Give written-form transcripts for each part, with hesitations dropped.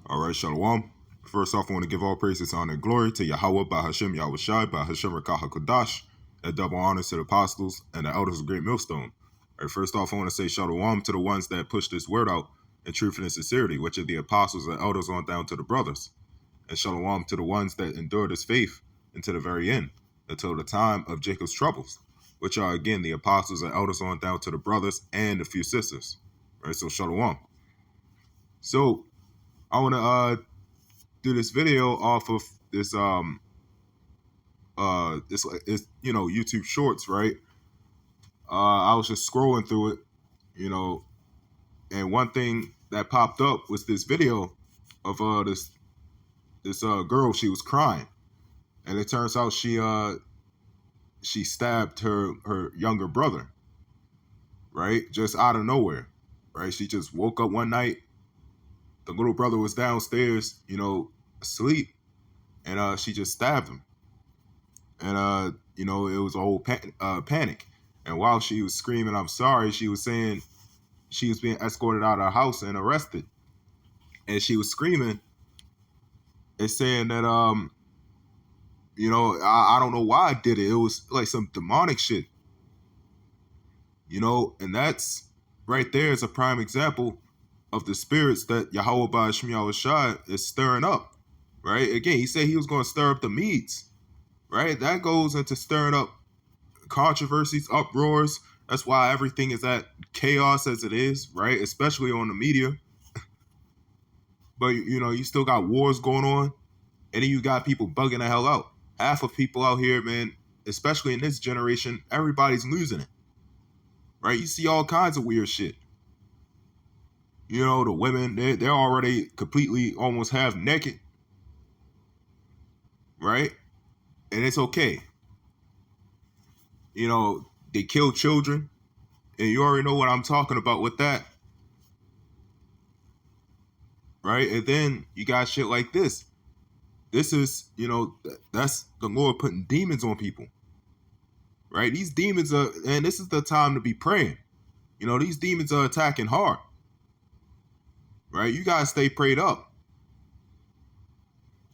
All right, Shalom. First off, I want to give all praises, honor, and glory to Yahweh, by Hashem, Yahweh Shai, by Hashem, Rakah HaKodash, and double honors to the apostles and the elders of Great Millstone. All right, first off, I want to say Shalom to the ones that push this word out in truth and sincerity, which are the apostles and elders on down to the brothers. And Shalom to the ones that endure this faith until the very end, until the time of Jacob's troubles, which are, again, the apostles and elders on down to the brothers and a few sisters. All right, so Shalom. So, I want to do this video off of this YouTube Shorts, right? I was just scrolling through it, and one thing that popped up was this video of this girl. She was crying, and it turns out she stabbed her younger brother, right? Just out of nowhere, right? She just woke up one night. The little brother was downstairs, asleep, and she just stabbed him. And it was a whole panic. And while she was screaming, "I'm sorry," she was saying she was being escorted out of her house and arrested. And she was screaming and saying that I don't know why I did it. It was like some demonic shit. And that's right there is a prime example of the spirits that Yahweh by Hashem Yahweh Shai is stirring up. Right? Again, he said he was going to stir up the Medes. Right? That goes into stirring up controversies, uproars. That's why everything is at chaos as it is, right? Especially on the media. But, you still got wars going on. And then you got people bugging the hell out. Half of people out here, man, especially in this generation, everybody's losing it. Right? You see all kinds of weird shit. The women, they're already completely almost half naked. Right? And it's okay. They kill children. And you already know what I'm talking about with that. Right? And then you got shit like this. This is, that's the Lord putting demons on people. Right? These demons are, and this is the time to be praying. These demons are attacking hard. Right? You got to stay prayed up.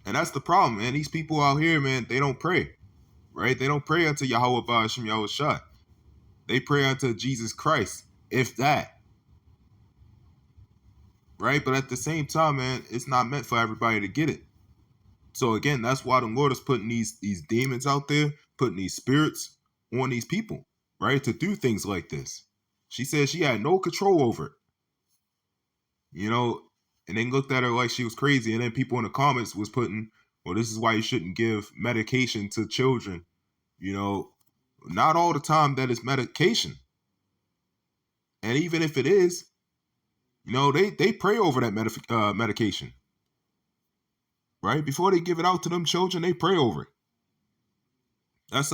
And that's the problem, man. These people out here, man, they don't pray. Right? They don't pray unto Yahweh by Hashem Yahweh Shai. They pray unto Jesus Christ, if that. Right? But at the same time, man, it's not meant for everybody to get it. So again, that's why the Lord is putting these demons out there, putting these spirits on these people, right? To do things like this. She said she had no control over it. And then looked at her like she was crazy. And then people in the comments was putting, well, this is why you shouldn't give medication to children. Not all the time that is medication. And even if it is, they pray over that medication. Right? Before they give it out to them children, they pray over it. That's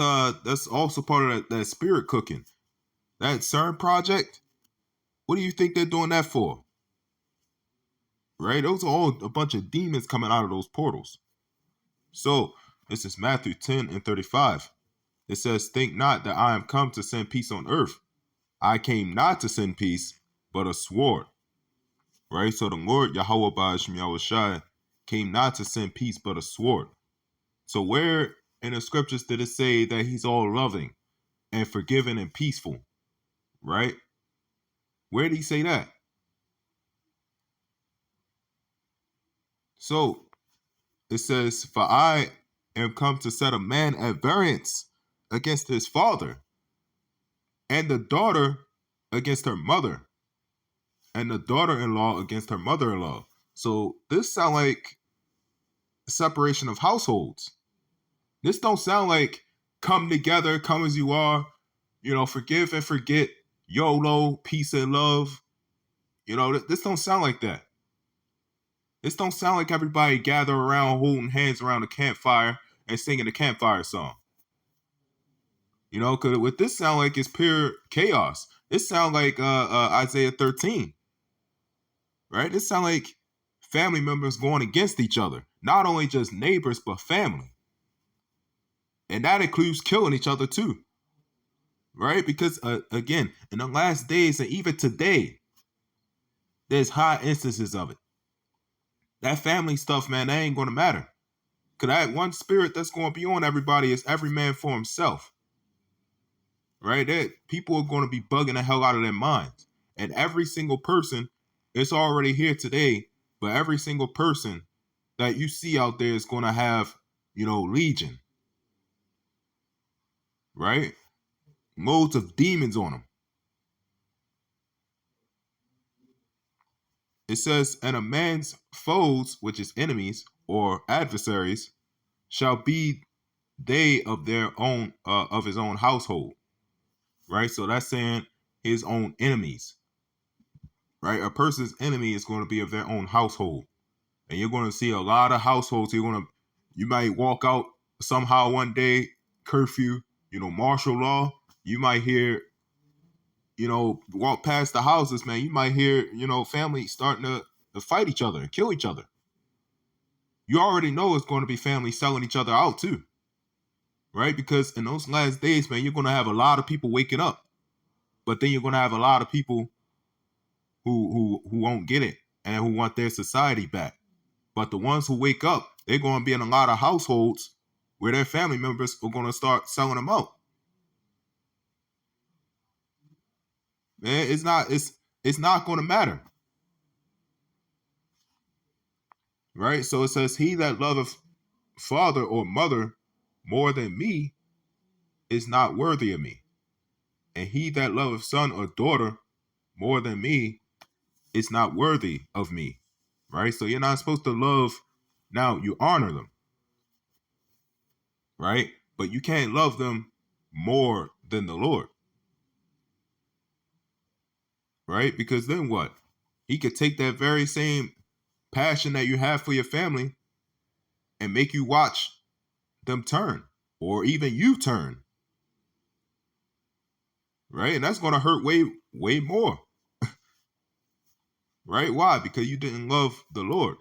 also part of that spirit cooking. That CERN project, what do you think they're doing that for? Right? Those are all a bunch of demons coming out of those portals. So, this is Matthew 10:35. It says, "Think not that I am come to send peace on earth. I came not to send peace, but a sword." Right? So the Lord, Yahweh by Hashem Yahweh Shai, came not to send peace, but a sword. So where in the scriptures did it say that he's all loving and forgiving and peaceful? Right? Where did he say that? So it says, "For I am come to set a man at variance against his father, and the daughter against her mother, and the daughter-in-law against her mother-in-law." So this sound like separation of households. This don't sound like come together, come as you are, forgive and forget, YOLO, peace and love. This don't sound like that. This don't sound like everybody gather around holding hands around a campfire and singing the campfire song. Because what this sound like is pure chaos. This sound like Isaiah 13. Right? This sound like family members going against each other. Not only just neighbors, but family. And that includes killing each other too. Right? Because, again, in the last days and even today, there's high instances of it. that family stuff, man, that ain't gonna matter. Cause that one spirit that's gonna be on everybody is every man for himself. Right? That people are gonna be bugging the hell out of their minds. And every single person, it's already here today, but every single person that you see out there is gonna have, legion. Right? Loads of demons on them. It says, and a man's foes, which is enemies or adversaries, shall be they of their own, of his own household. Right? So that's saying his own enemies. Right? A person's enemy is going to be of their own household. And you're going to see a lot of households. You might walk out somehow one day, curfew, martial law. You might hear, walk past the houses, man. You might hear, families starting to fight each other and kill each other. You already know it's going to be families selling each other out too. Right? Because in those last days, man, you're going to have a lot of people waking up. But then you're going to have a lot of people who won't get it and who want their society back. But the ones who wake up, they're going to be in a lot of households where their family members are going to start selling them out. Man, it's not going to matter. Right? So it says, he that loveth father or mother more than me is not worthy of me. And he that loveth son or daughter more than me is not worthy of me. Right? So you're not supposed to love. Now, you honor them. Right? But you can't love them more than the Lord. Right? Because then what? He could take that very same passion that you have for your family and make you watch them turn, or even you turn. Right? And that's going to hurt way, way more. Right? Why? Because you didn't love the Lord.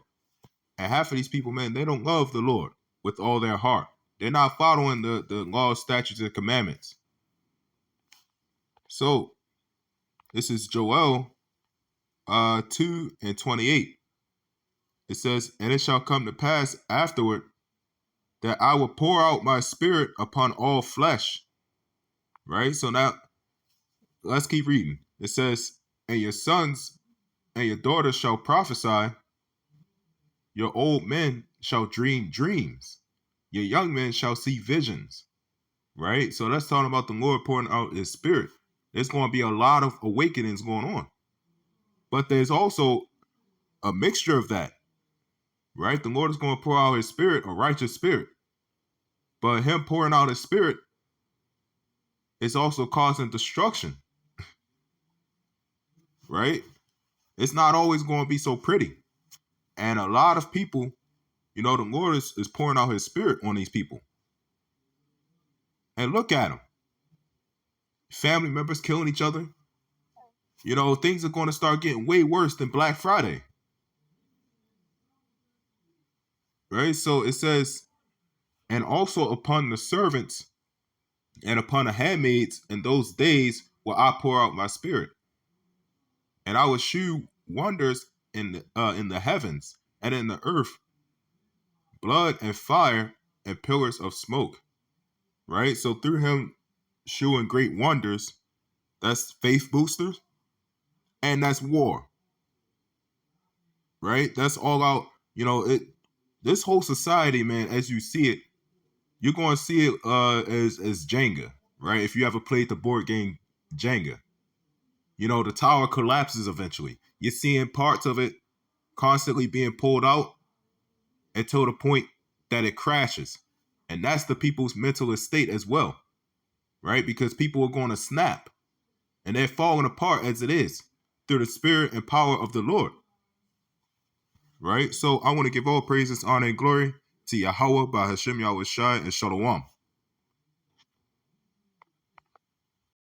And half of these people, man, they don't love the Lord with all their heart. They're not following the laws, statutes, and commandments. So, this is Joel 2:28. It says, and it shall come to pass afterward that I will pour out my spirit upon all flesh. Right? So now, let's keep reading. It says, and your sons and your daughters shall prophesy. Your old men shall dream dreams. Your young men shall see visions. Right? So that's talking about the Lord pouring out his spirit. There's going to be a lot of awakenings going on. But there's also a mixture of that. Right? The Lord is going to pour out his spirit, a righteous spirit. But him pouring out his spirit is also causing destruction. Right? It's not always going to be so pretty. And a lot of people, the Lord is pouring out his spirit on these people. And look at them. Family members killing each other. Things are going to start getting way worse than Black Friday. Right? So it says, and also upon the servants and upon the handmaids in those days will I pour out my spirit. And I will shew wonders in the heavens and in the earth, blood and fire and pillars of smoke. Right? So through him shewing great wonders, that's faith boosters, and that's war. Right? That's all out. This whole society, man, as you see it, you're going to see it as Jenga, right? If you ever played the board game Jenga, the tower collapses eventually. You're seeing parts of it constantly being pulled out until the point that it crashes. And that's the people's mental estate as well, right? Because people are going to snap and they're falling apart as it is through the spirit and power of the Lord. Right? So I want to give all praises, honor, and glory to Yahweh, by Hashem Yahweh Shai, and Shalom.